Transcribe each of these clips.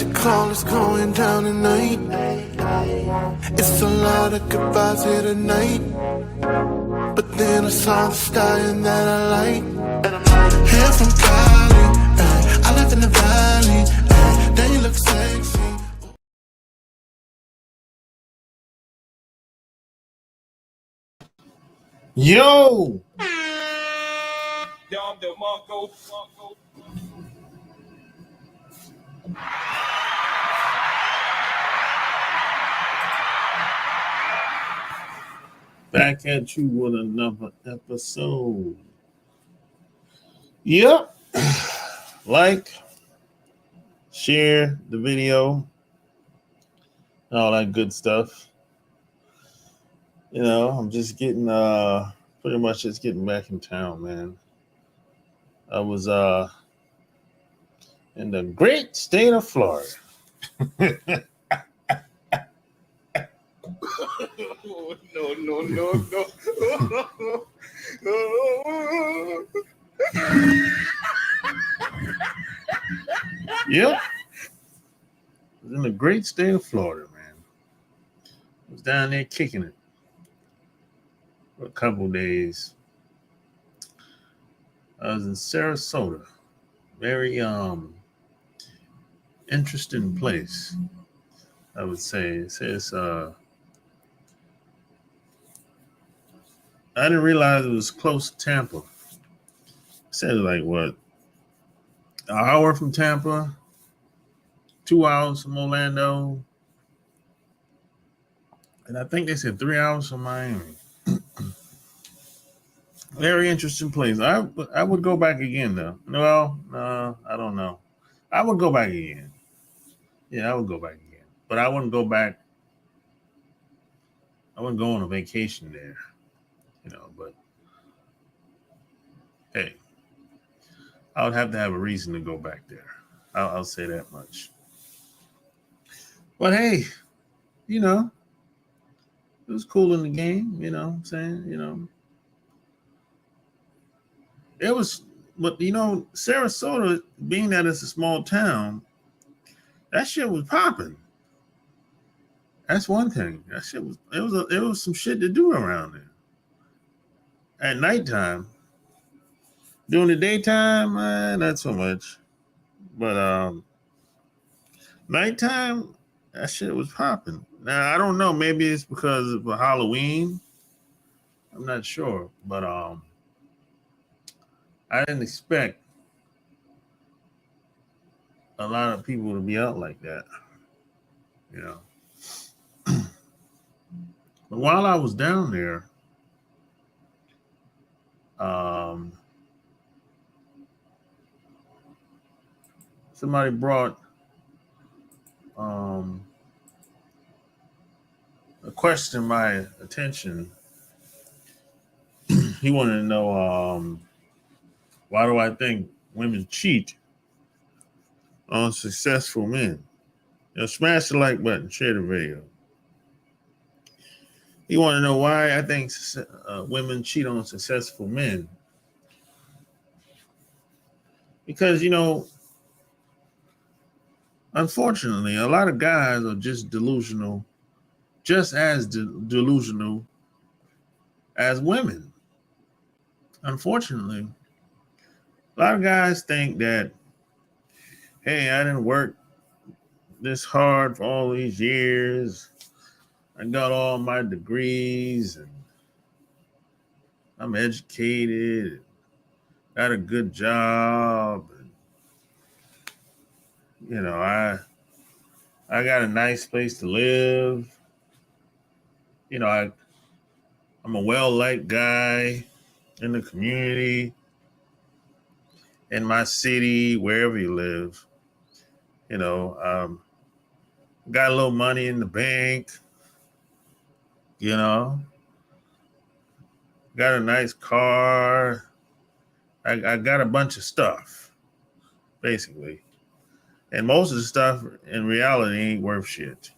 the call is going down tonight. It's a lot of goodbyes here tonight. But then I saw the sky and that I like. Hair from Cali, I live in the valley. Then you look sexy. Yo! Back at you with another episode. Yep. Like, share the video, all that good stuff. You know, I'm just getting pretty much just getting back in town, man. I was in the great state of Florida. No. Yep. I was in the great state of Florida, man. I was down there kicking it for a couple days. I was in Sarasota. Very interesting place, I would say. It says I didn't realize it was close to Tampa. It said like what? An hour from Tampa, 2 hours from Orlando, and I think they said 3 hours from Miami. Very interesting place. I would go back again though. Well, no, I don't know. I would go back again. Yeah, I would go back again. But I wouldn't go back. I wouldn't go on a vacation there. But hey, I would have to have a reason to go back there. I'll say that much. But hey, it was cool in the game, you know what I'm saying, It was, but Sarasota, being that it's a small town, that shit was popping. That's one thing. That shit was, it was some shit to do around there. At nighttime. During the daytime, not so much. But nighttime, that shit was popping. Now I don't know. Maybe it's because of Halloween. I'm not sure, but I didn't expect a lot of people to be out like that. But while I was down there, somebody brought a question to my attention. He wanted to know why do I think women cheat on successful men? Smash the like button, share the video. He wanted to know why I think women cheat on successful men. Because, unfortunately, a lot of guys are just delusional, just as delusional as women. Unfortunately, a lot of guys think that, hey, I didn't work this hard for all these years. I got all my degrees and I'm educated, got a good job, and I got a nice place to live. I'm a well-liked guy in the community, in my city, wherever you live. Got a little money in the bank, got a nice car. I got a bunch of stuff, basically. And most of the stuff in reality ain't worth shit.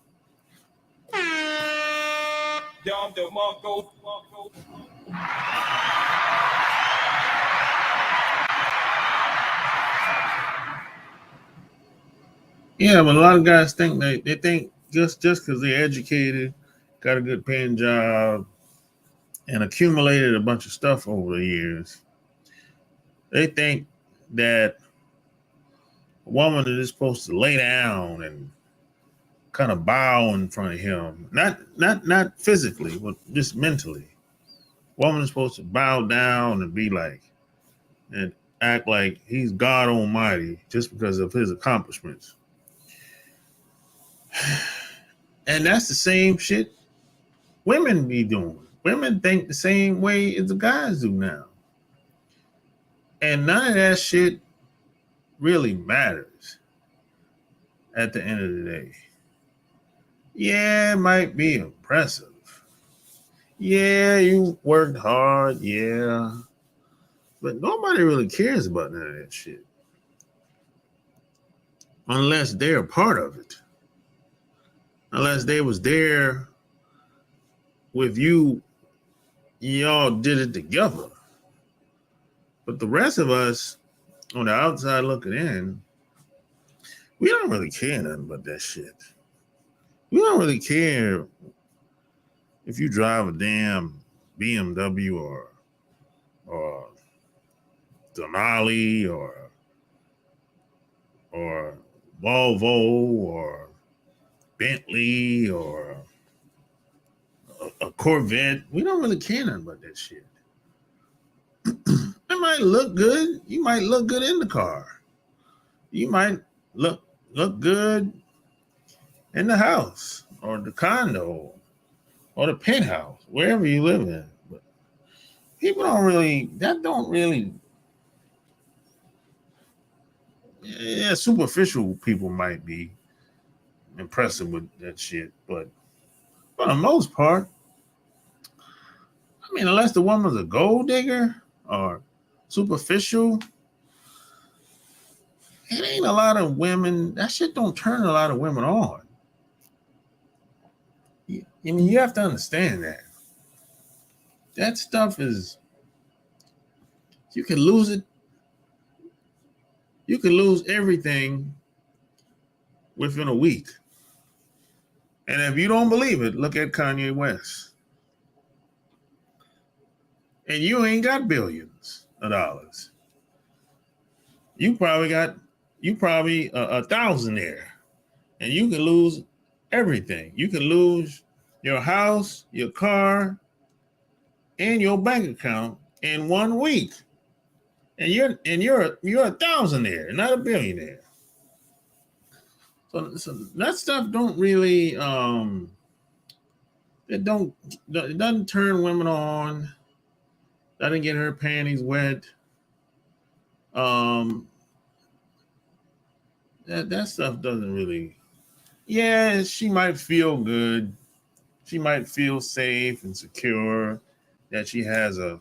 Yeah, but a lot of guys think they think just because they're educated, got a good paying job, and accumulated a bunch of stuff over the years, they think that a woman is supposed to lay down and kind of bow in front of him. Not physically, but just mentally. Woman is supposed to bow down and be like and act like he's God Almighty just because of his accomplishments. And that's the same shit women be doing. Women think the same way as the guys do now. And none of that shit really matters at the end of the day. Yeah, it might be impressive. Yeah, you worked hard. Yeah. But nobody really cares about none of that shit. Unless they're a part of it. Unless they was there with you, y'all did it together. But the rest of us on the outside looking in, we don't really care nothing about that shit. We don't really care if you drive a damn BMW or Denali or Volvo or Bentley or a Corvette. We don't really care nothing about that shit. It might look good. You might look good in the car. You might look good in the house or the condo or the penthouse, wherever you live in. But people don't really, yeah, superficial people might be impressive with that shit. But for the most part, I mean, unless the woman's a gold digger or superficial, it ain't a lot of women. That shit don't turn a lot of women on. I mean, you have to understand that. That stuff is, you can lose it. You can lose everything within a week. And if you don't believe it, look at Kanye West. And you ain't got billions of dollars. You probably got, a thousandaire. And you can lose everything. You can lose your house, your car, and your bank account in 1 week. And you're a thousandaire, not a billionaire. So that stuff don't really it doesn't turn women on. Doesn't get her panties wet. That stuff doesn't really. Yeah, she might feel good. She might feel safe and secure that she has a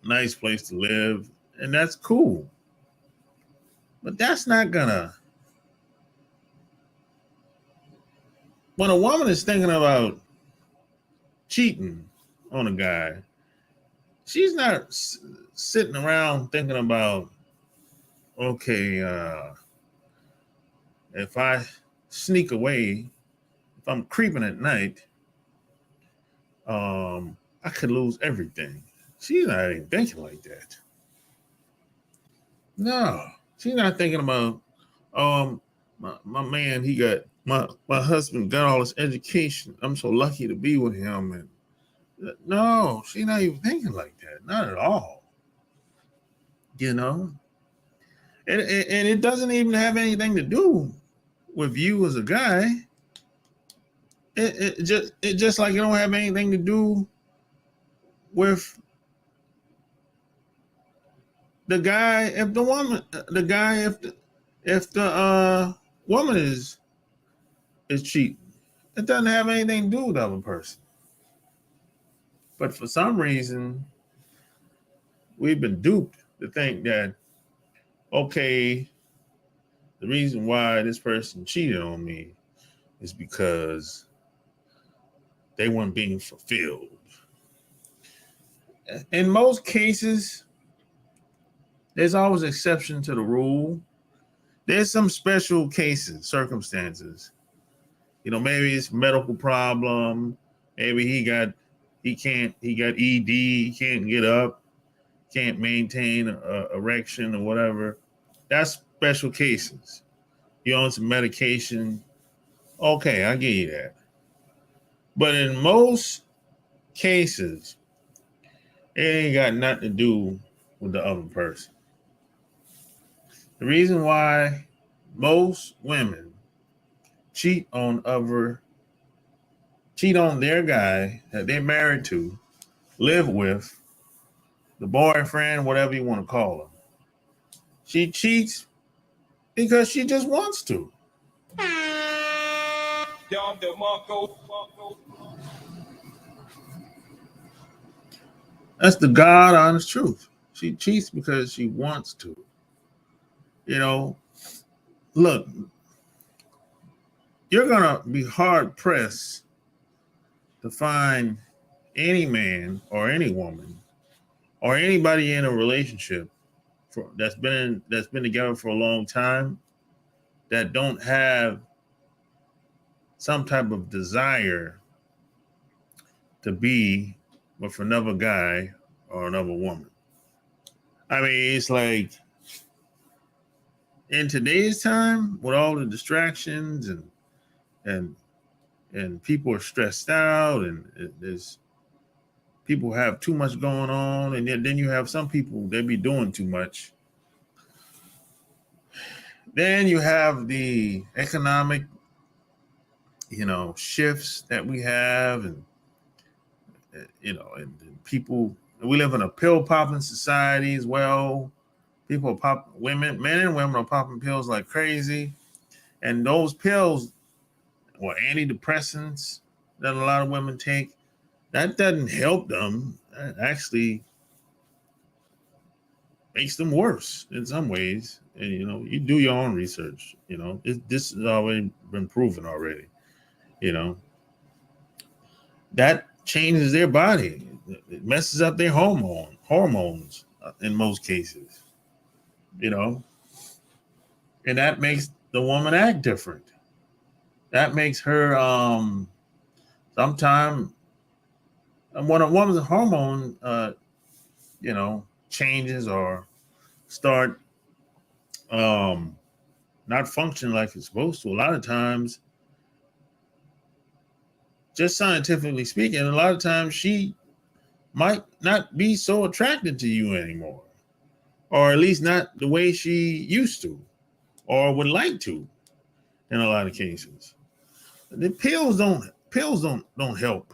nice place to live, and that's cool. But that's not gonna. When a woman is thinking about cheating on a guy, she's not sitting around thinking about, okay, if I sneak away, if I'm creeping at night, I could lose everything. She's not even thinking like that. No, she's not thinking about, my man, he got, my husband got all his education. I'm so lucky to be with him. And no, she's not even thinking like that. Not at all. You know? And it doesn't even have anything to do with you as a guy. It just like it don't have anything to do with the guy if the woman if the woman is cheating. It doesn't have anything to do with the other person. But for some reason, we've been duped to think that, okay, the reason why this person cheated on me is because they weren't being fulfilled. In most cases, there's always an exception to the rule. there's some special cases, circumstances. Maybe it's medical problem. Maybe he got ED, he can't get up, can't maintain a erection or whatever. That's special cases. You're on some medication. Okay, I give you that. But in most cases, it ain't got nothing to do with the other person. The reason why most women cheat on their guy that they're married to, live with, the boyfriend, whatever you want to call him. She cheats because she just wants to. That's the God honest truth. She cheats because she wants to. Look, you're going to be hard pressed to find any man or any woman or anybody in a relationship that's been together for a long time that don't have some type of desire to be with another guy or another woman. I mean, it's like in today's time with all the distractions and people are stressed out and there's people have too much going on, and then you have some people they be doing too much. Then you have the economic, shifts that we have, and and people. We live in a pill popping society as well. People men and women are popping pills like crazy, and those pills, or antidepressants that a lot of women take, that doesn't help them. That actually makes them worse in some ways. And you do your own research. This has already been proven already. That changes their body. It messes up their hormones in most cases. And that makes the woman act different. That makes her sometimes when a woman's hormone changes or start not functioning like it's supposed to, a lot of times, just scientifically speaking, a lot of times she might not be so attracted to you anymore, or at least not the way she used to or would like to in a lot of cases. The pills don't help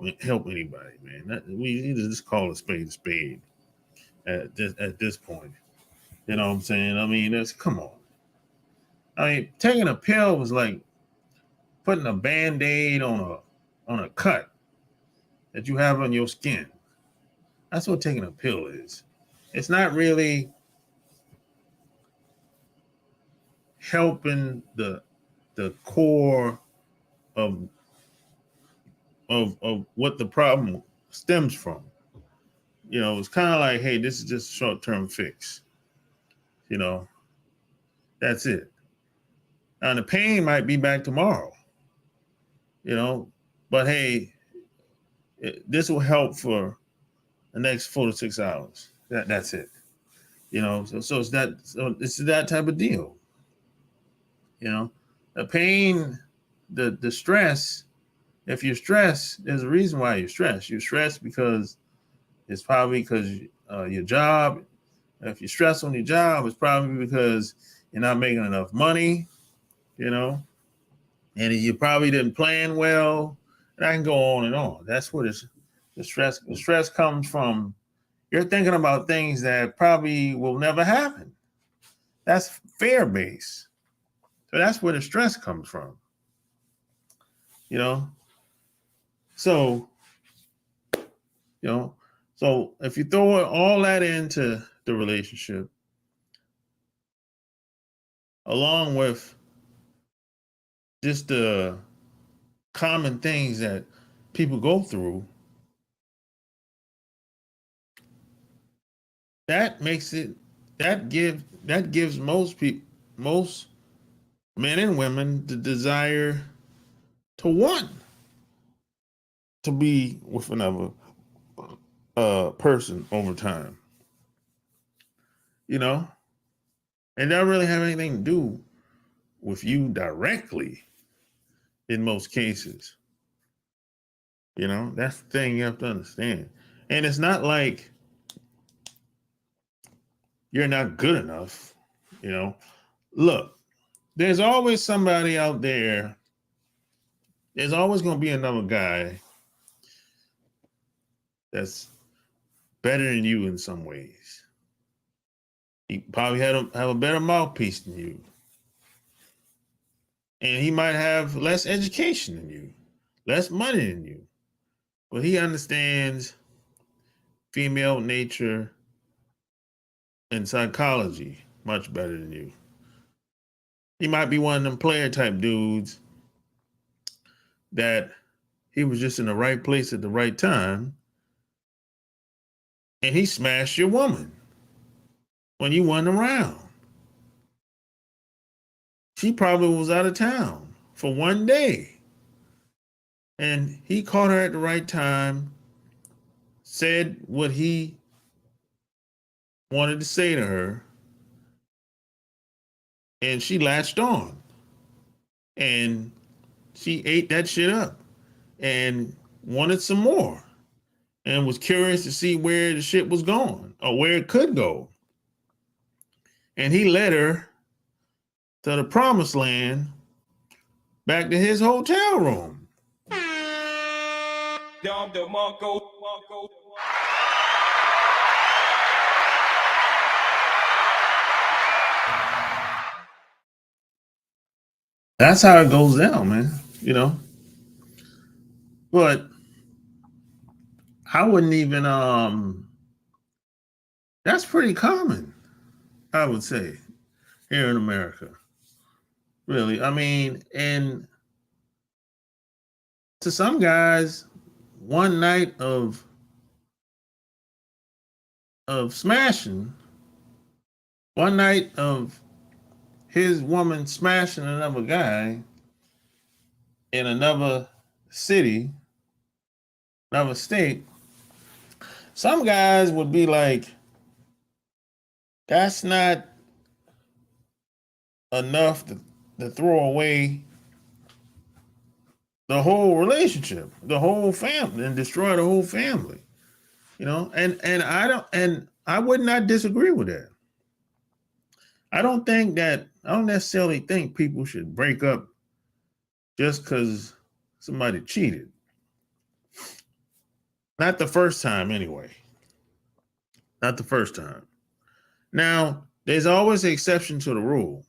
anybody, man. We need to just call a spade at this point. You know what I'm saying? I mean, come on. I mean, taking a pill was like putting a Band-Aid on a cut that you have on your skin. That's what taking a pill is. It's not really helping the core of what the problem stems from. It's kind of like, hey, this is just a short-term fix. That's it. And the pain might be back tomorrow. But hey, this will help for the next 4 to 6 hours. That's it. So it's that type of deal. The pain, the stress. If you're stressed, there's a reason why you're stressed. You're stressed because it's probably because your job. If you're stressed on your job, it's probably because you're not making enough money, and you probably didn't plan well. And I can go on and on. That's what the stress. The stress comes from. You're thinking about things that probably will never happen. That's fear-based. So that's where the stress comes from. So, so if you throw all that into the relationship, along with just the common things that people go through, that makes it that gives most men and women the desire to want to be with another person over time. You know, it doesn't really have anything to do with you directly in most cases. You know, that's the thing you have to understand. And it's not like you're not good enough. You know, look, there's always somebody out there. There's always going to be another guy that's better than you in some ways. He probably have a better mouthpiece than you. And he might have less education than you, less money than you. But he understands female nature and psychology much better than you. He might be one of them player type dudes that he was just in the right place at the right time and he smashed your woman when you weren't around. She probably was out of town for one day. And he caught her at the right time, said what he wanted to say to her, and she latched on. And she ate that shit up and wanted some more and was curious to see where the shit was going or where it could go. And he led her to the promised land back to his hotel room. That's how it goes down, man. You know, but I wouldn't even. That's pretty common, I would say, here in America. Really, I mean, and to some guys, one night of smashing, one night of his woman smashing another guy in another city, another state, some guys would be like, that's not enough to throw away the whole relationship, the whole family, and destroy the whole family. You know, and I would not disagree with that. I don't necessarily think people should break up just because somebody cheated. Not the first time, anyway. Not the first time. Now, there's always an exception to the rule,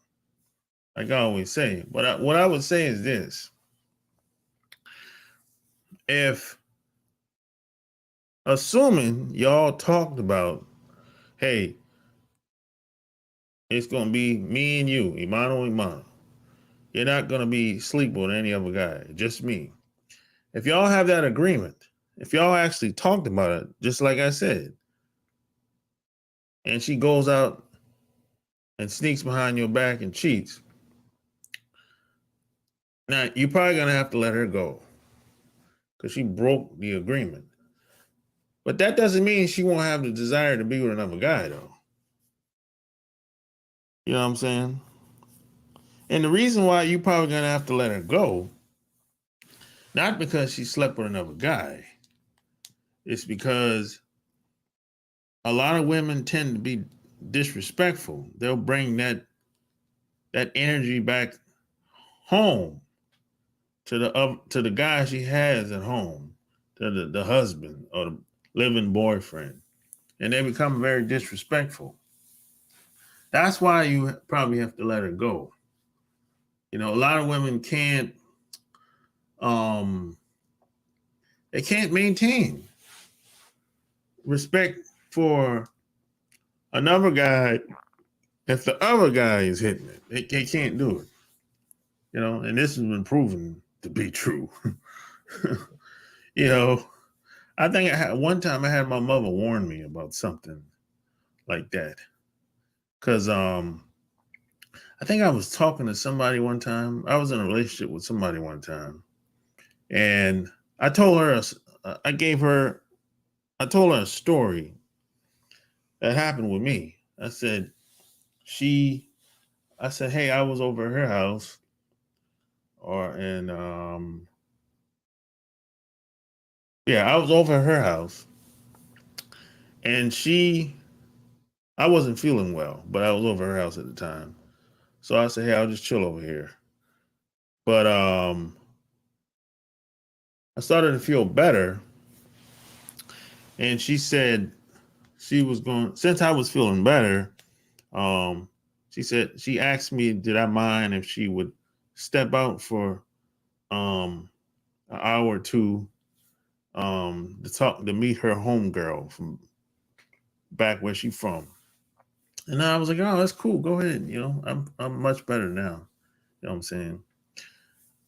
like I always say. But what I would say is this. If, assuming y'all talked about, hey, it's going to be me and you, Imano. You're not going to be sleeping with any other guy, just me. If y'all have that agreement, if y'all actually talked about it, just like I said, and she goes out and sneaks behind your back and cheats, now you're probably going to have to let her go because she broke the agreement. But that doesn't mean she won't have the desire to be with another guy, though. You know what I'm saying? And the reason why you probably going to have to let her go, not because she slept with another guy, it's because a lot of women tend to be disrespectful. They'll bring that energy back home to the guy she has at home, to the husband or the living boyfriend, and they become very disrespectful. That's why you probably have to let her go. You know, a lot of women can't they can't maintain respect for another guy if the other guy is hitting it. They can't do it. You know, and this has been proven to be true. You know, I think one time I had my mother warn me about something like that. because I think I was talking to somebody one time. I was in a relationship with somebody one time, and I told her, I told her a story that happened with me. She, I said, hey, I was over at her house, yeah, I was over at her house, and I wasn't feeling well, but I was over at her house at the time. So I said, hey, I'll just chill over here. But I started to feel better, and she said she was going, since I was feeling better, um, she asked me, did I mind if she would step out for an hour or two to meet her homegirl from back where she's from. And I was like, oh, that's cool. Go ahead. I'm much better now. You know what I'm saying?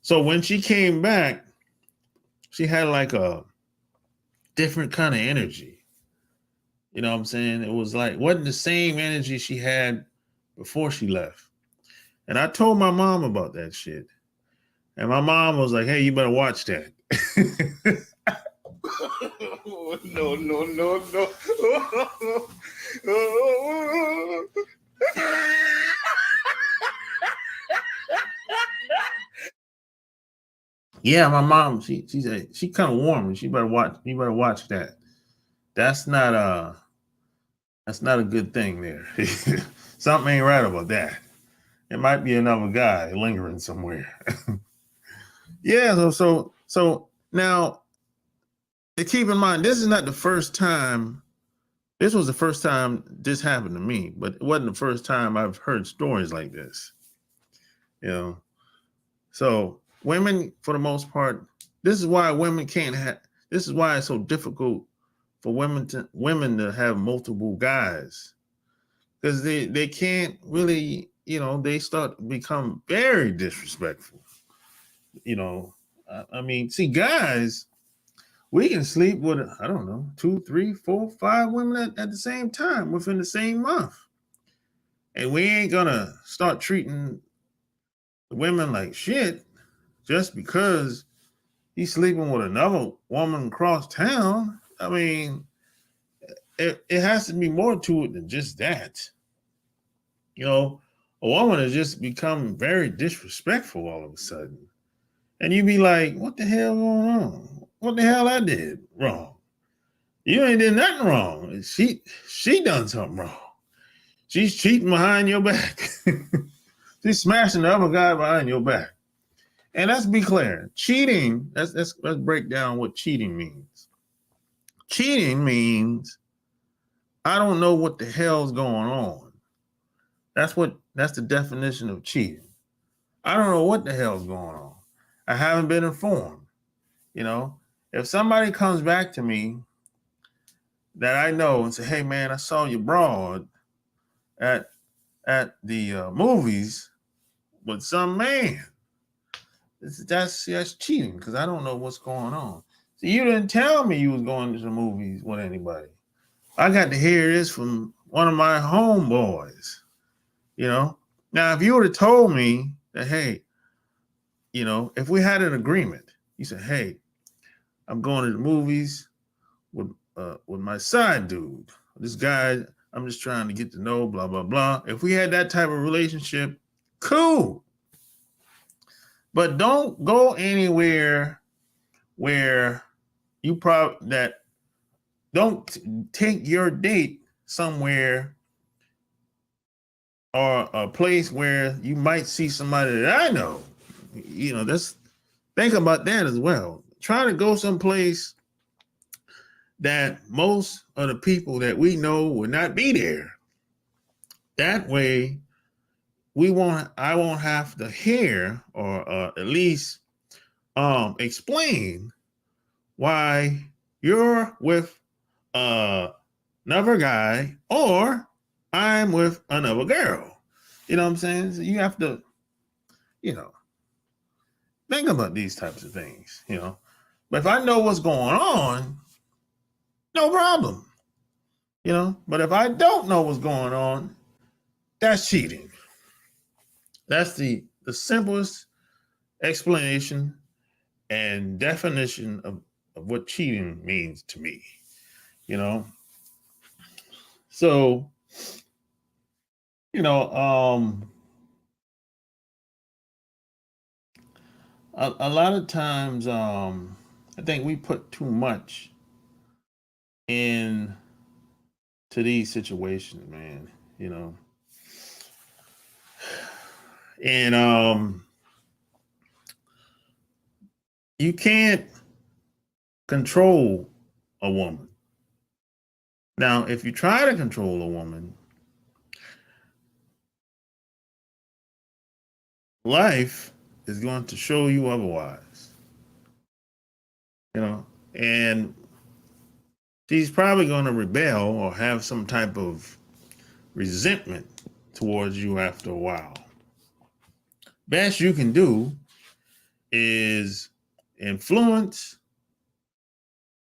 So when she came back, she had like a different kind of energy. You know what I'm saying? It was like, wasn't the same energy she had before she left. And I told my mom about that shit. And my mom was like, hey, you better watch that. No, no, no, no. Yeah, my mom, she said she kind of warned me. You better watch that. That's not a that's not a good thing there. Something ain't right about that. It might be another guy lingering somewhere. Yeah, so now keep in mind, this is not the first time. This was the first time this happened to me, but it wasn't the first time I've heard stories like this. You know, so women, for the most part, this is why women can't have. This is why it's so difficult for women to have multiple guys, because they can't really. They start to become very disrespectful. I mean, see, guys, we can sleep with, I don't know, 2, 3, 4, 5 women at the same time within the same month. And we ain't gonna start treating the women like shit just because he's sleeping with another woman across town. I mean, it has to be more to it than just that. A woman has just become very disrespectful all of a sudden. And you be like, what the hell going on? What the hell I did wrong? You ain't did nothing wrong. She done something wrong. She's cheating behind your back. She's smashing the other guy behind your back. And let's be clear. Cheating, let's break down what cheating means. Cheating means I don't know what the hell's going on. That's the definition of cheating. I don't know what the hell's going on. I haven't been informed. If somebody comes back to me that I know and say, hey man, I saw you broad at the movies with some man. That's cheating, because I don't know what's going on. So you didn't tell me you was going to the movies with anybody. I got to hear this from one of my homeboys. Now if you would have told me that, hey, if we had an agreement, you said, hey, I'm going to the movies with my side dude. This guy, I'm just trying to get to know, blah, blah, blah. If we had that type of relationship, cool. But don't go anywhere where don't take your date somewhere or a place where you might see somebody that I know. Think about that as well. Try to go someplace that most of the people that we know will not be there. That way, I won't have to hear or at least explain why you're with another guy or I'm with another girl. You know what I'm saying? So you have to, think about these types of things, But if I know what's going on, no problem. But if I don't know what's going on, That's cheating. That's the simplest explanation and definition of what cheating means to me, you know? So, you know, a lot of times, I think we put too much in to these situations, man, you know? And you can't control a woman. Now, if you try to control a woman, life is going to show you otherwise, you know, and she's probably going to rebel or have some type of resentment towards you after a while. Best you can do is influence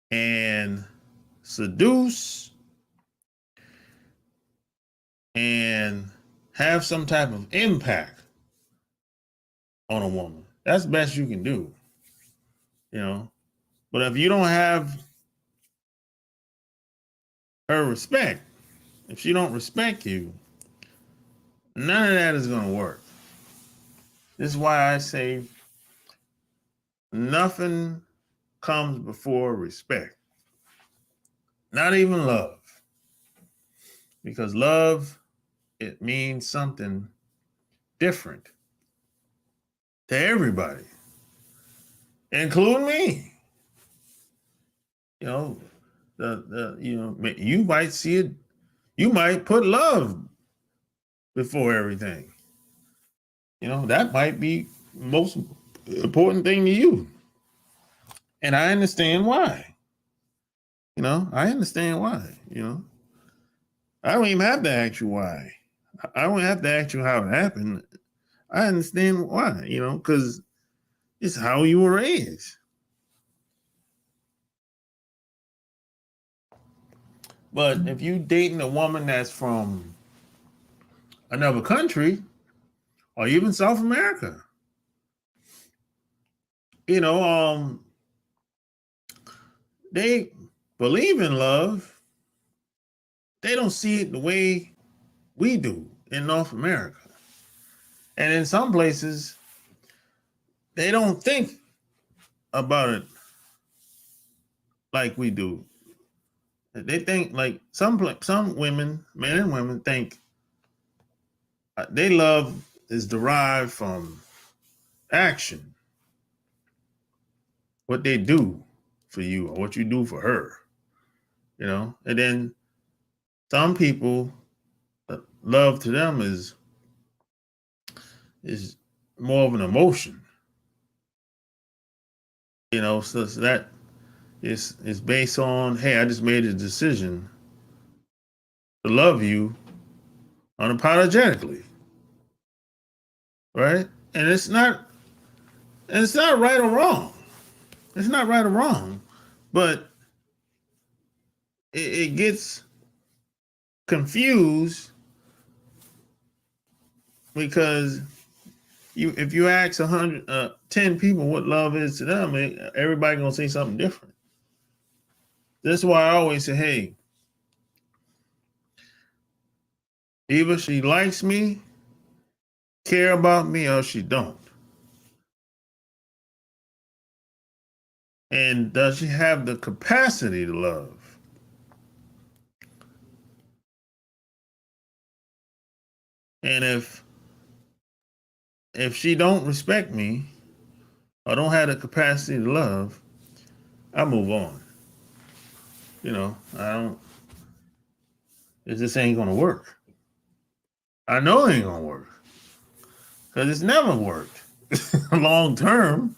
and seduce and have some type of impact on a woman. That's the best you can do, you know. But if you don't have her respect, if she don't respect you, none of that is going to work. This is why I say nothing comes before respect. Not even love. Because love, it means something different to everybody, including me. You know, you might see it, you might put love before everything. You know, that might be most important thing to you. And I understand why. You know, I understand why, you know. I don't even have to ask you why. I don't have to ask you how it happened. I understand why, you know, because it's how you were raised. But if you dating a woman that's from another country or even South America, you know, they believe in love. They don't see it the way we do in North America. And in some places, they don't think about it like we do. They think like some women, men and women think they love is derived from action, what they do for you or what you do for her, you know. And then some people, love to them is more of an emotion, you know. So that is based on, hey, I just made a decision to love you unapologetically, right? And it's not right or wrong. It's not right or wrong, but it gets confused because if you ask 10 people what love is to them, everybody gonna say something different. That's why I always say, hey, either she likes me, care about me, or she don't. And does she have the capacity to love? And if she don't respect me or don't have the capacity to love, I move on. You know, I don't. It just ain't gonna work. I know it ain't gonna work because it's never worked long term.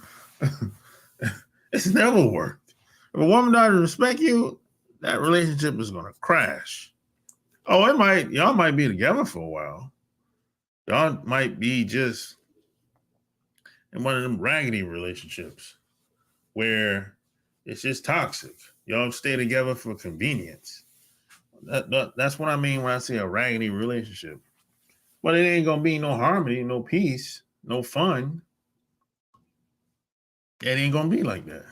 It's never worked. If a woman doesn't respect you, that relationship is gonna crash. Oh, y'all might be together for a while. Y'all might be just in one of them raggedy relationships where it's just toxic. Y'all stay together for convenience. That's what I mean when I say a raggedy relationship. But it ain't gonna be no harmony, no peace, no fun. It ain't gonna be like that.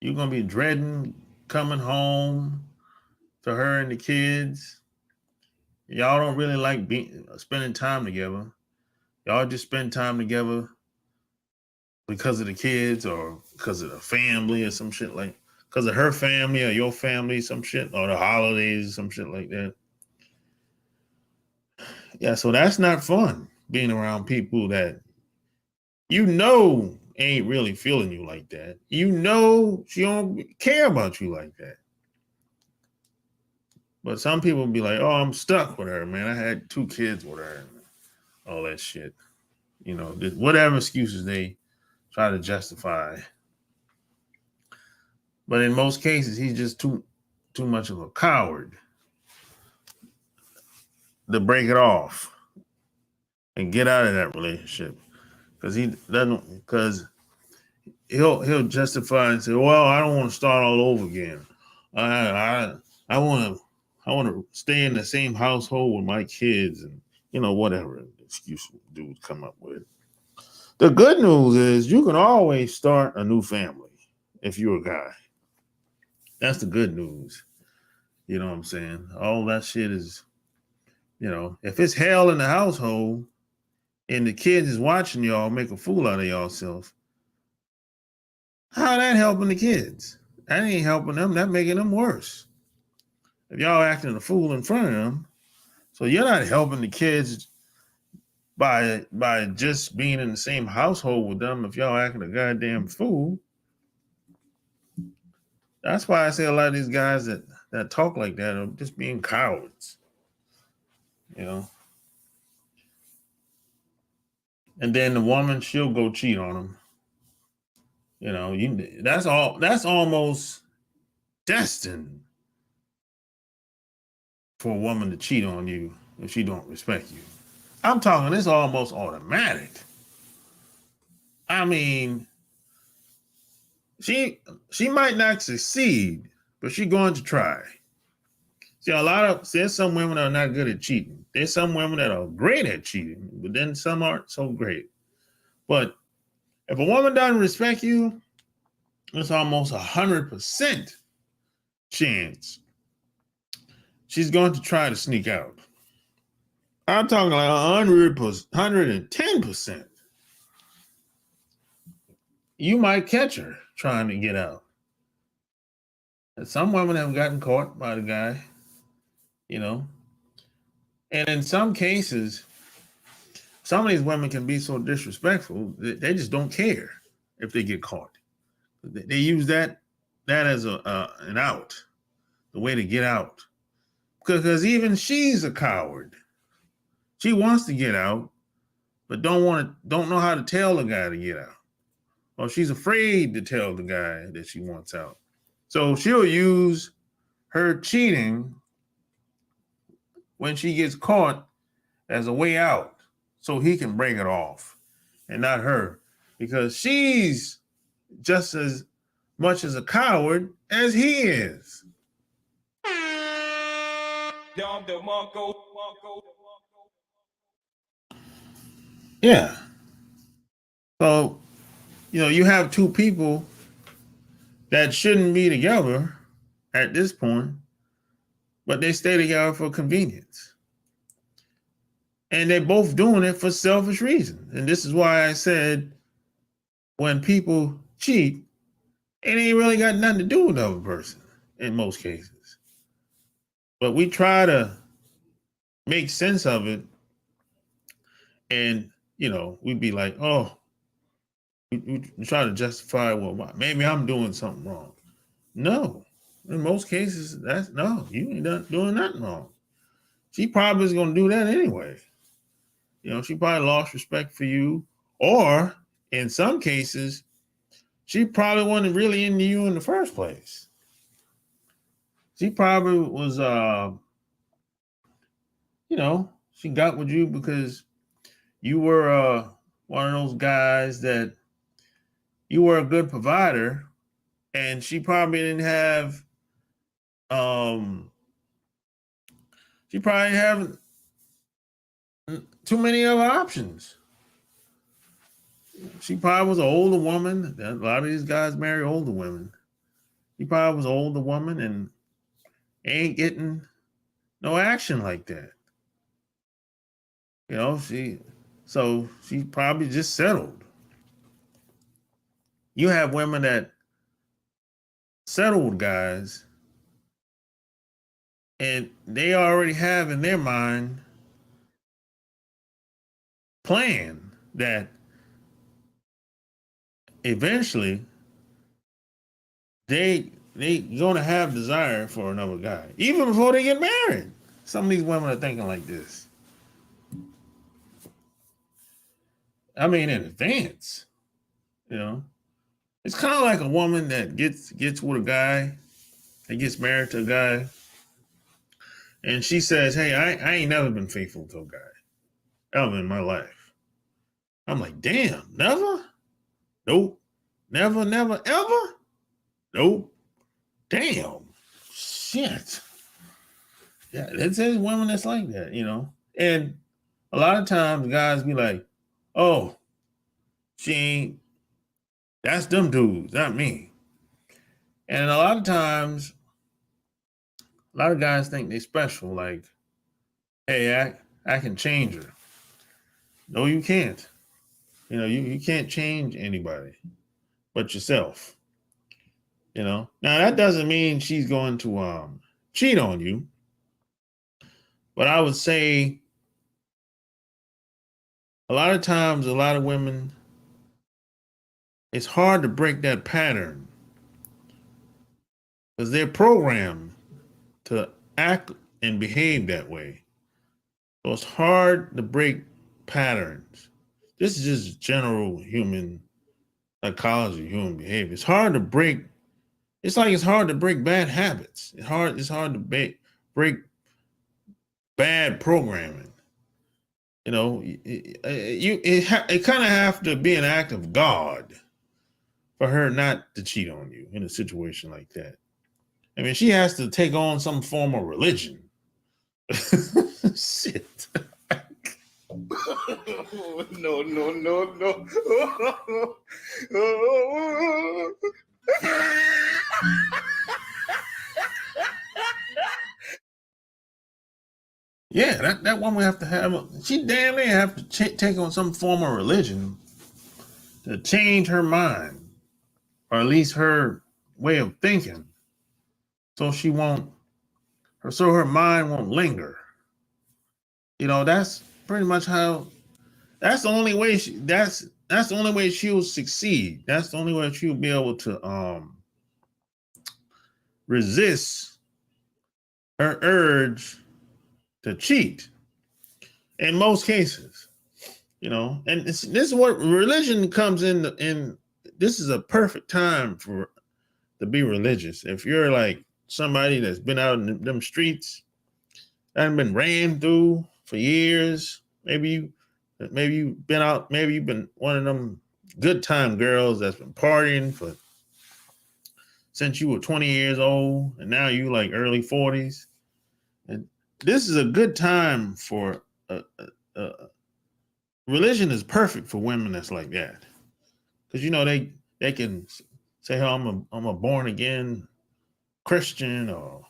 You're gonna be dreading coming home to her and the kids. Y'all don't really like spending time together. Y'all just spend time together because of the kids or because of the family or some shit, like because of her family or your family, some shit, or the holidays, some shit like that. Yeah, so that's not fun, being around people that you know ain't really feeling you like that. You know she don't care about you like that. But some people be like, oh, I'm stuck with her, man. I had 2 kids with her and all that shit. You know, whatever excuses they try to justify. But in most cases, he's just too much of a coward to break it off and get out of that relationship. Because he doesn't, because he'll justify and say, well, I don't want to start all over again. I want to stay in the same household with my kids, and whatever excuse dudes come up with. The good news is you can always start a new family if you're a guy. That's the good news. You know what I'm saying? All that shit is, if it's hell in the household and the kids is watching y'all make a fool out of y'allself, how that helping the kids? That ain't helping them. That making them worse. If y'all acting a fool in front of them, so you're not helping the kids by just being in the same household with them. If y'all acting a goddamn fool, that's why I say a lot of these guys that talk like that are just being cowards. And then the woman, she'll go cheat on them. That's almost destined for a woman to cheat on you if she don't respect you. I'm talking, it's almost automatic. I mean, she might not succeed, but she's going to try. See, there's some women that are not good at cheating. There's some women that are great at cheating, but then some aren't so great. But if a woman doesn't respect you, it's almost 100% chance she's going to try to sneak out. I'm talking like 110%. You might catch her trying to get out. And some women have gotten caught by the guy, And in some cases, some of these women can be so disrespectful that they just don't care if they get caught. They use that as an out, the way to get out. Because even she's a coward. She wants to get out, but don't know how to tell the guy to get out. Or she's afraid to tell the guy that she wants out. So she'll use her cheating when she gets caught as a way out so he can break it off and not her, because she's just as much as a coward as he is. Yeah. So, you have 2 people that shouldn't be together at this point, but they stay together for convenience. And they're both doing it for selfish reasons. And this is why I said when people cheat, it ain't really got nothing to do with the other person in most cases. But we try to make sense of it. And, we'd be like, oh, we try to justify, well, maybe I'm doing something wrong. No, in most cases, you ain't doing nothing wrong. She probably is going to do that anyway. She probably lost respect for you. Or in some cases, she probably wasn't really into you in the first place. She probably was, she got with you because you were one of those guys that you were a good provider, and she probably didn't have, too many other options. She probably was an older woman. A lot of these guys marry older women. She probably was an older woman and ain't getting no action like that. You know, she probably just settled. You have women that settled guys and they already have in their mind plan that eventually they gonna have desire for another guy even before they get married. Some of these women are thinking like this. I mean, in advance, you know. It's kind of like a woman that gets with a guy, that gets married to a guy, and she says, "Hey, I ain't never been faithful to a guy ever in my life." I'm like, "Damn, never? Nope, never, never, ever? Nope. Damn, shit." Yeah, there's women that's like that, you know. And a lot of times, guys be like, "Oh, she ain't. That's them dudes, not me." And a lot of times, a lot of guys think they special. Like, "Hey, I can change her." No, you can't. You know, you can't change anybody but yourself. You know. Now that doesn't mean she's going to cheat on you, but I would say a lot of times, a lot of women, it's hard to break that pattern because they're programmed to act and behave that way. So it's hard to break patterns. This is just general human psychology, human behavior. It's hard to break. It's hard to break bad habits. It's hard to break bad programming. You know, it kind of have to be an act of God for her not to cheat on you in a situation like that. I mean, she has to take on some form of religion. Shit. No, no, no, no. Yeah, that woman have to have. She damn near have to take on some form of religion to change her mind, or at least her way of thinking, so her mind won't linger. You know, that's pretty much how. That's the only way that's the only way she'll succeed. That's the only way she'll be able to resist her urge to cheat in most cases. You know, and this is what religion comes in. This is a perfect time to be religious. If you're like somebody that's been out in them streets, that been ran through for years, maybe you've been out, maybe you've been one of them good time girls that's been partying since you were 20 years old, and now you like early 40s. And this is a good time for religion is perfect for women that's like that, because you know they can say, "Oh, I'm a born again Christian or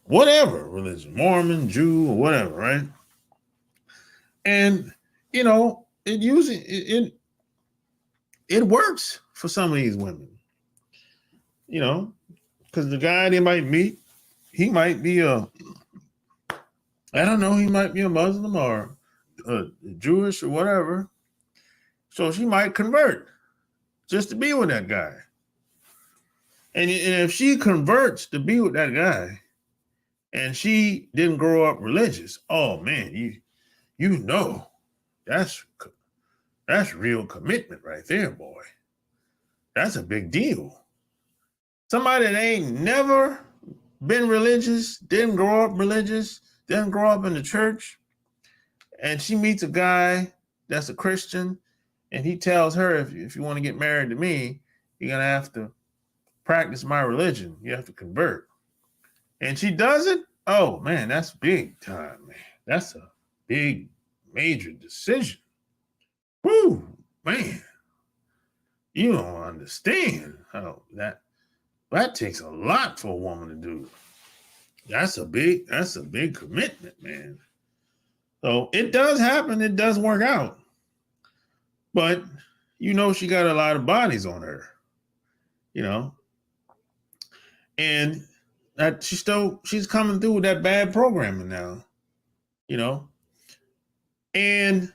whatever religion, Mormon, Jew, or whatever, right?" And you know it works for some of these women, you know, because the guy they might meet, he might be I don't know, he might be a Muslim or Jewish or whatever. So she might convert just to be with that guy. And if she converts to be with that guy and she didn't grow up religious, oh man, you know that's real commitment right there, boy. That's a big deal. Somebody that ain't never been religious, didn't grow up religious, didn't grow up in the church, and she meets a guy that's a Christian, and he tells her, if you want to get married to me, you're going to have to practice my religion. You have to convert. And she does it. Oh, man, that's big time, man. That's a big major decision. Woo, man. You don't understand how that takes a lot for a woman to do. That's a big commitment, man. So it does happen, it does work out. But she got a lot of bodies on her, and that she's coming through with that bad programming now, and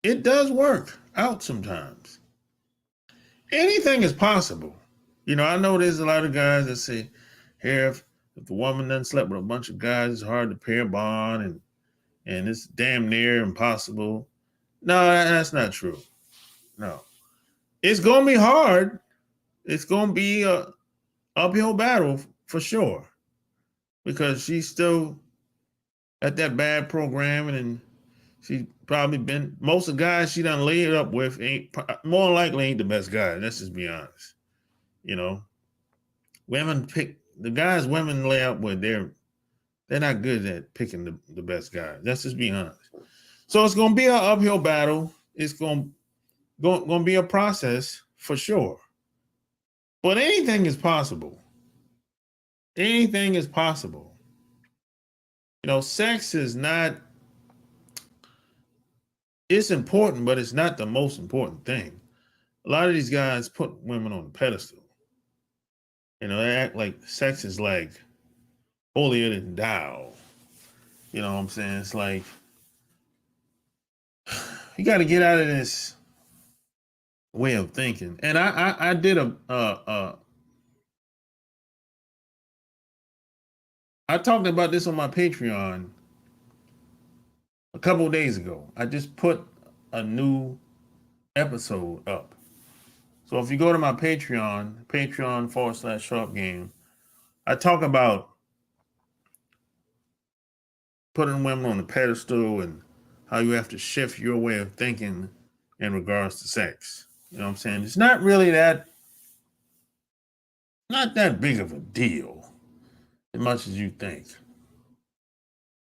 it does work out sometimes. Anything is possible. I know there's a lot of guys that say, here, if the woman doesn't slept with a bunch of guys, it's hard to pay a bond and it's damn near impossible. No, that's not true. No. It's going to be hard. It's going to be a uphill battle for sure, because she's still at that bad programming, and she's probably been, most of the guys she done laid up with more likely ain't the best guys. Let's just be honest. Women pick the guys women lay up with, they're not good at picking the best guys. Let's just be honest. So it's going to be an uphill battle. It's going to be a process for sure. But anything is possible. Anything is possible. Sex is not, it's important, but it's not the most important thing. A lot of these guys put women on a pedestal. They act like sex is like holier than thou. You know what I'm saying? It's like, you got to get out of this way of thinking. And I did I talked about this on my Patreon a couple of days ago. I just put a new episode up. So if you go to my Patreon, patreon.com/SharpGame, I talk about putting women on a pedestal and how you have to shift your way of thinking in regards to sex. You know what I'm saying? It's not really not that big of a deal as much as you think.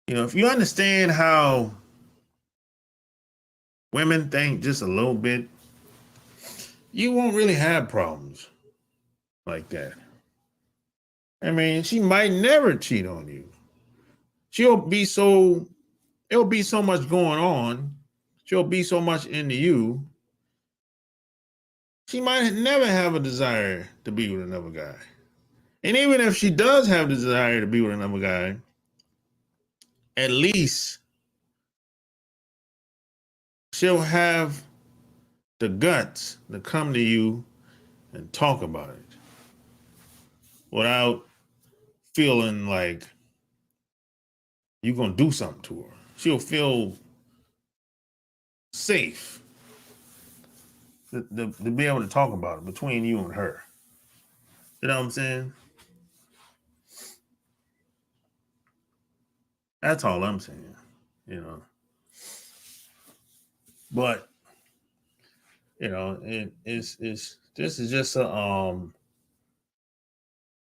If you understand how women think just a little bit, you won't really have problems like that. I mean, she might never cheat on you. It'll be so much going on. She'll be so much into you. She might never have a desire to be with another guy. And even if she does have the desire to be with another guy, at least she'll have the guts to come to you and talk about it without feeling like you're going to do something to her. She'll feel safe to be able to talk about it between you and her. You know what I'm saying? That's all I'm saying, But, this is just all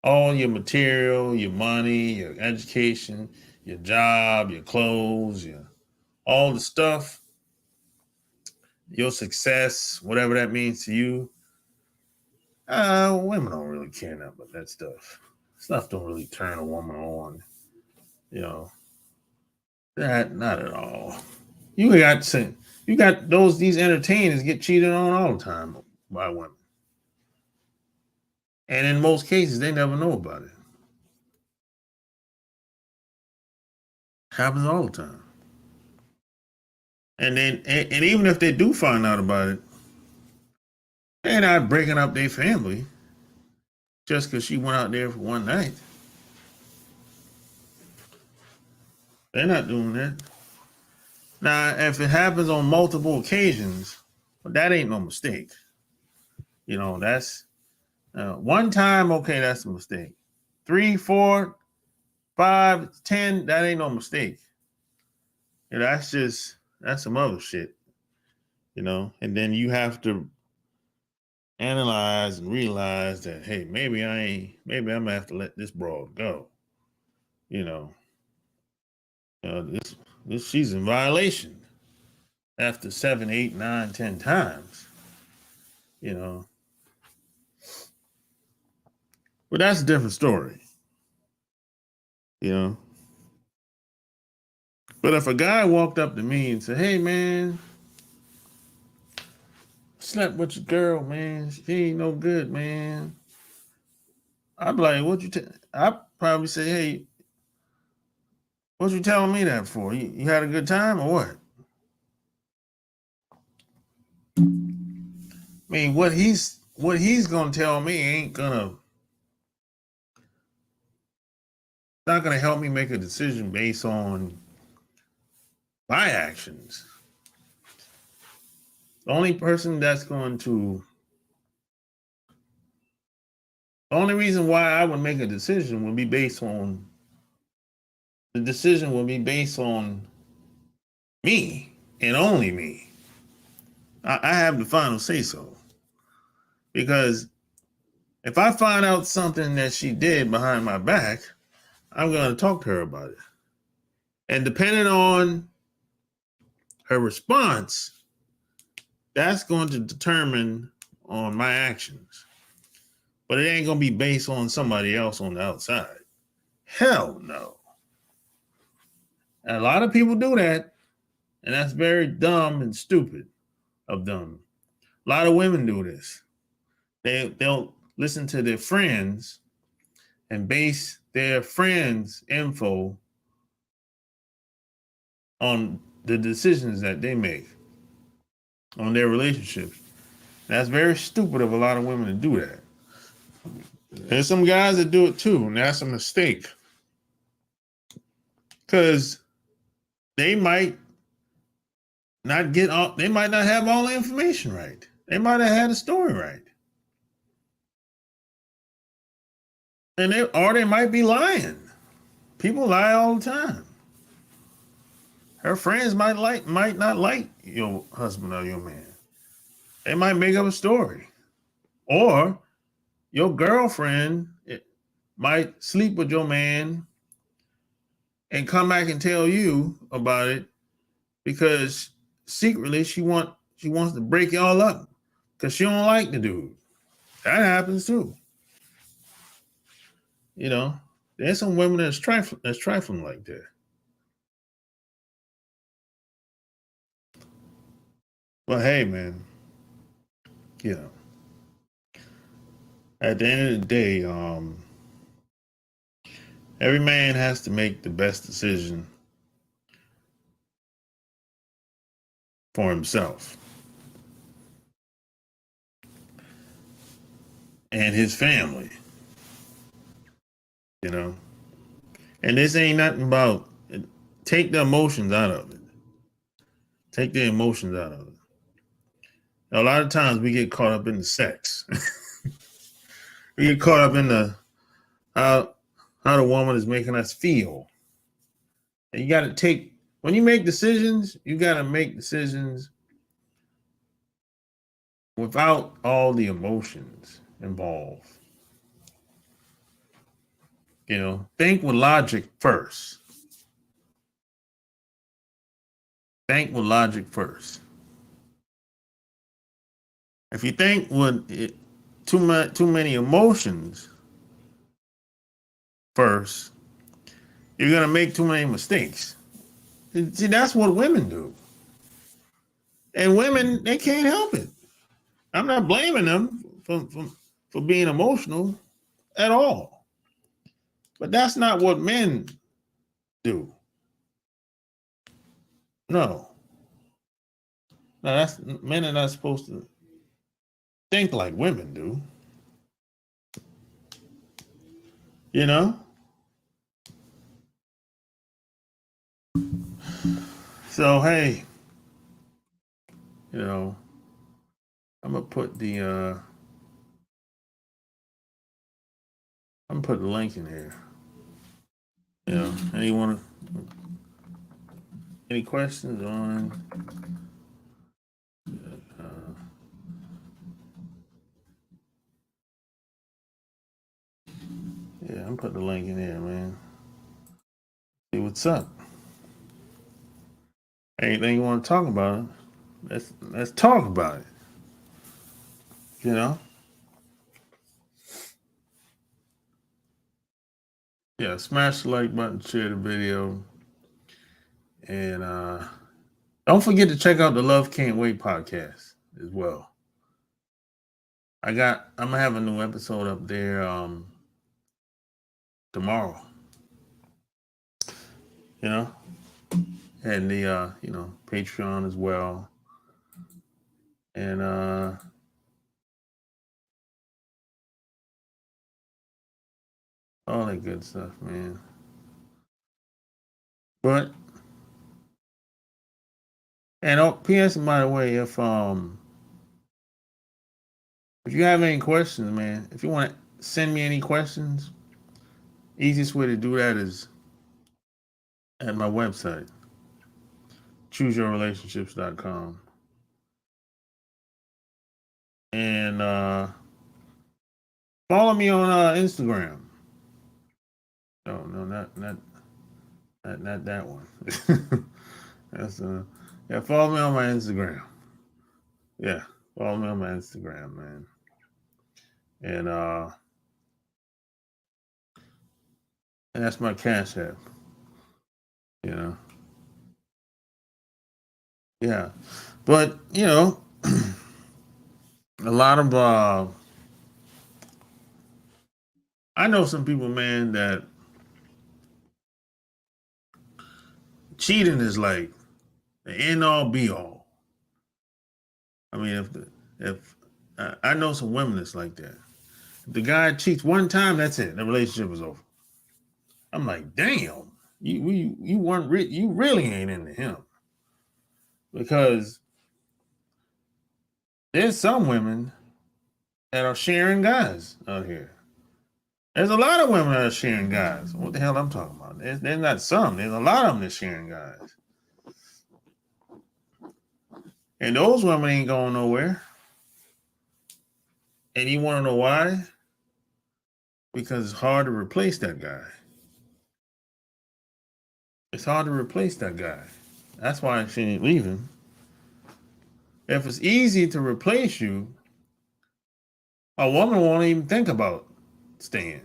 your material, your money, your education, your job, your clothes, all the stuff, your success, whatever that means to you. Women don't really care enough about that stuff. Stuff don't really turn a woman on, That not at all. You got these entertainers get cheated on all the time by women. And in most cases, they never know about it. Happens all the time. And even if they do find out about it, they're not breaking up their family just because she went out there for one night. They're not doing that. Now, if it happens on multiple occasions, that ain't no mistake. That's one time, okay, that's a mistake. 3, 4, 5, 10, that ain't no mistake. That's some other shit. And then you have to analyze and realize that, hey, maybe I'm gonna have to let this broad go. This she's in violation after 7, 8, 9, 10 times, you know. But that's a different story, you know. But if a guy walked up to me and said, "Hey, man, slept with your girl, man. She ain't no good, man." I'd be like, I'd probably say, "Hey, what you telling me that for? You had a good time or what?" I mean, what he's gonna tell me ain't not gonna help me make a decision based on my actions. The only person that's the only reason why I would make a decision would be based on me and only me. I have the final say so. Because if I find out something that she did behind my back, I'm going to talk to her about it. And depending on her response, that's going to determine on my actions. But it ain't going to be based on somebody else on the outside. Hell no. And a lot of people do that, and that's very dumb and stupid of them. A lot of women do this. They'll listen to their friends and base their friends' info on the decisions that they make on their relationships. That's very stupid of a lot of women to do that. There's some guys that do it too, and that's a mistake. Because they might not they might not have all the information right. They might have had a story right. Or they might be lying. People lie all the time. Her friends might not like your husband or your man. They might make up a story. Or your girlfriend might sleep with your man and come back and tell you about it because secretly she wants to break y'all up because she don't like the dude. That happens too. You know, there's some women that's trifling like that. But hey, man, you know, at the end of the day, every man has to make the best decision for himself and his family, you know. And this ain't nothing about take the emotions out of it. Take the emotions out of it. A lot of times we get caught up in the sex. We get caught up in the how the woman is making us feel. And you got to when you make decisions, you got to make decisions without all the emotions involved. You know, think with logic first. Think with logic first. If you think with too many emotions first, you're gonna make too many mistakes. See, that's what women do, and women they can't help it. I'm not blaming them for being emotional at all, but that's not what men do. No, that's men are not supposed to think like women do. You know. So hey, you know, I'm gonna put the link in here. You know, any questions on? Yeah, I'm putting the link in there, man. See what's up. Anything you want to talk about, let's talk about it. You know? Yeah, smash the like button, share the video, and don't forget to check out the Love Can't Wait podcast as well. I'm gonna have a new episode up there tomorrow. You know, and the Patreon as well, and all that good stuff, man. But and P.S. by the way, if you have any questions, man, if you want to send me any questions, easiest way to do that is at my website, chooseyourrelationships.com. And follow me on Instagram. No, not that one. That's yeah, follow me on my Instagram. Yeah, follow me on my Instagram, man. And that's my CashApp. You know. Yeah. But, a lot of I know some people, man, that cheating is like the end all be all. I mean, if I know some women that's like that. If the guy cheats one time, that's it. The relationship is over. I'm like, damn, you weren't you really ain't into him, because there's some women that are sharing guys out here. There's a lot of women that are sharing guys. What the hell I'm talking about? There's not some. There's a lot of them that sharing guys. And those women ain't going nowhere. And you want to know why? Because it's hard to replace that guy. It's hard to replace that guy. That's why she ain't leaving. If it's easy to replace you, a woman won't even think about staying.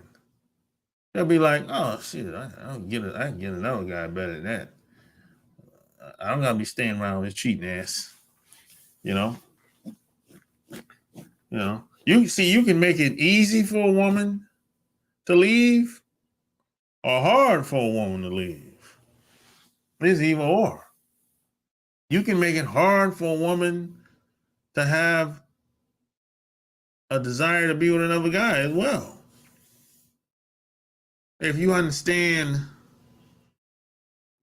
They'll be like, oh shit, I can get another guy better than that. I don't gotta be staying around with this cheating ass. You know? You see, you can make it easy for a woman to leave or hard for a woman to leave. It's either or. You can make it hard for a woman to have a desire to be with another guy as well. If you understand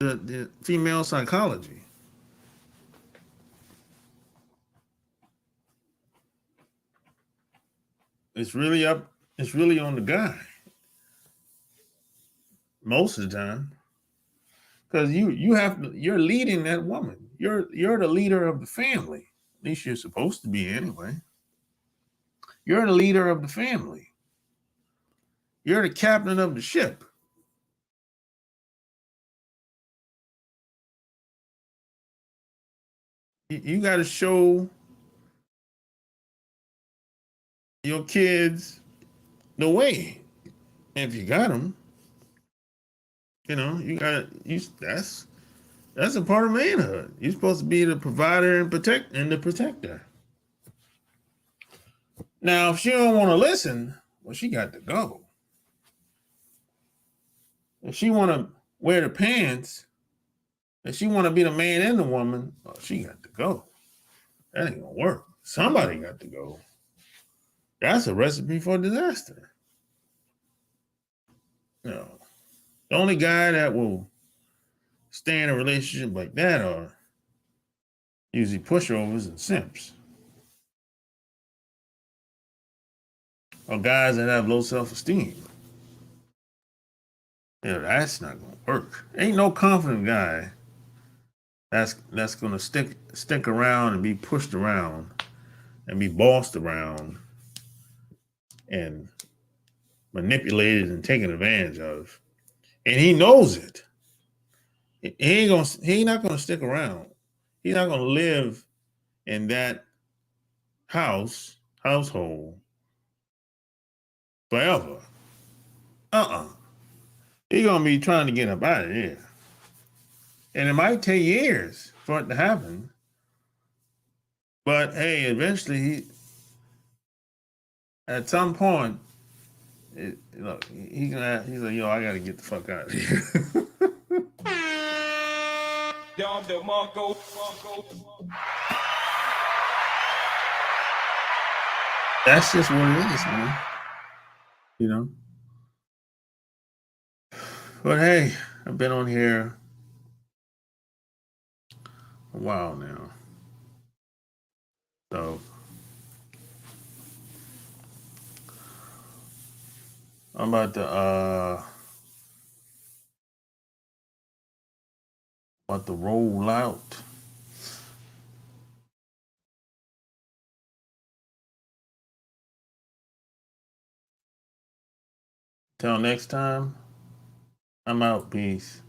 the female psychology. It's really on the guy most of the time. Because you're leading that woman. You're the leader of the family. At least you're supposed to be anyway. You're the leader of the family. You're the captain of the ship. You got to show your kids the way. If you got them, that's a part of manhood. You're supposed to be the provider and the protector. Now, if she don't want to listen, well, she got to go. If she want to wear the pants, if she want to be the man and the woman, well, she got to go. That ain't gonna work. Somebody got to go. That's a recipe for disaster. The only guy that will stay in a relationship like that are usually pushovers and simps. Or guys that have low self-esteem. That's not gonna work. Ain't no confident guy that's gonna stick around and be pushed around and be bossed around and manipulated and taken advantage of. And he knows it. He not gonna stick around He's not going to live in that household forever. He's going to be trying to get up out of there. And it might take years for it to happen. But hey, eventually, at some point, he's like, yo, I got to get the fuck out of here. That's just what it is, man. You know? But hey, I've been on here a while now. So I'm about to roll out. Till next time, I'm out. Peace.